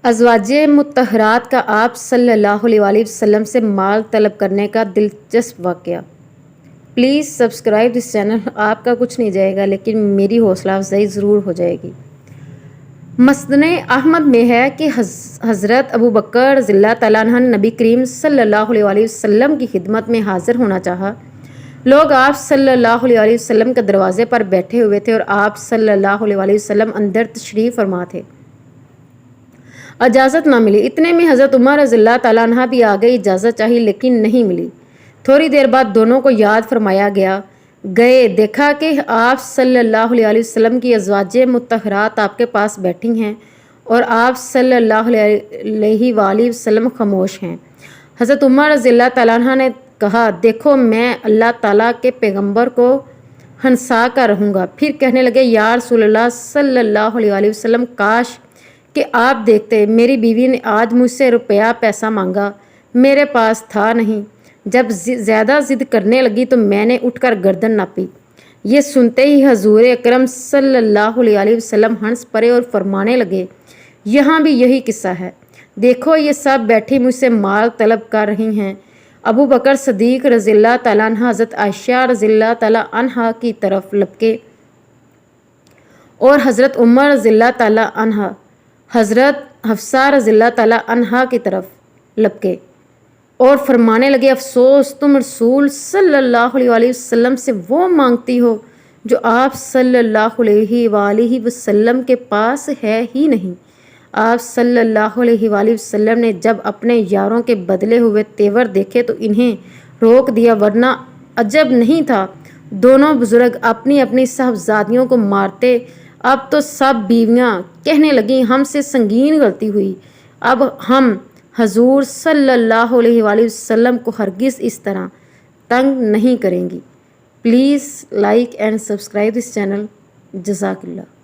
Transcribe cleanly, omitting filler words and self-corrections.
ازواج مطہرات کا آپ صلی اللہ علیہ وآلہ وسلم سے مال طلب کرنے کا دلچسپ واقعہ۔ Please subscribe this channel. آپ کا کچھ نہیں جائے گا لیکن میری حوصلہ افزائی ضرور ہو جائے گی۔ مسند احمد میں ہے کہ حضرت ابو بکر رضی اللہ تعالیٰ عنہ نبی کریم صلی اللہ علیہ وآلہ وسلم کی خدمت میں حاضر ہونا چاہا۔ لوگ آپ صلی اللہ علیہ وآلہ وسلم کے دروازے پر بیٹھے ہوئے تھے اور آپ صلی اللہ علیہ وآلہ وسلم اندر تشریف فرما تھے۔ اجازت نہ ملی، اتنے میں حضرت عمر رضی اللہ تعالیٰ عنہ بھی آ گئی، اجازت چاہی لیکن نہیں ملی۔ تھوڑی دیر بعد دونوں کو یاد فرمایا گئے دیکھا کہ آپ صلی اللہ علیہ وسلم کی ازواج مطہرات آپ کے پاس بیٹھی ہیں اور آپ صلی اللہ علیہ وآلہ وسلم خاموش ہیں۔ حضرت عمر رضی اللہ تعالیٰ عنہ نے کہا، دیکھو میں اللہ تعالیٰ کے پیغمبر کو ہنسا کر رہوں گا۔ پھر کہنے لگے، یا رسول اللہ صلی اللہ علیہ وآلہ وسلم، کاش کہ آپ دیکھتے، میری بیوی نے آج مجھ سے روپیہ پیسہ مانگا، میرے پاس تھا نہیں۔ جب زیادہ ضد کرنے لگی تو میں نے اٹھ کر گردن ناپی۔ یہ سنتے ہی حضور اکرم صلی اللہ علیہ وآلہ وسلم ہنس پڑے اور فرمانے لگے، یہاں بھی یہی قصہ ہے، دیکھو یہ سب بیٹھی مجھ سے مال طلب کر رہی ہیں۔ ابو بکر صدیق رضی اللہ تعالیٰ عنہ حضرت عائشہ رضی اللہ تعالیٰ عنہ کی طرف لپکے اور حضرت عمر رضی اللہ تعالیٰ عنہ حضرت حفصہ رضی اللہ تعالیٰ عنہ کی طرف لپکے اور فرمانے لگے، افسوس تم رسول صلی اللہ علیہ وآلہ وسلم سے وہ مانگتی ہو جو آپ صلی اللہ علیہ وآلہ وسلم کے پاس ہے ہی نہیں۔ آپ صلی اللہ علیہ وآلہ وسلم نے جب اپنے یاروں کے بدلے ہوئے تیور دیکھے تو انہیں روک دیا، ورنہ عجب نہیں تھا دونوں بزرگ اپنی اپنی صاحبزادیوں کو مارتے۔ اب تو سب بیویاں کہنے لگیں، ہم سے سنگین غلطی ہوئی، اب ہم حضور صلی اللہ علیہ وآلہ وسلم کو ہرگز اس طرح تنگ نہیں کریں گی۔ Please like and subscribe this channel. جزاک اللہ۔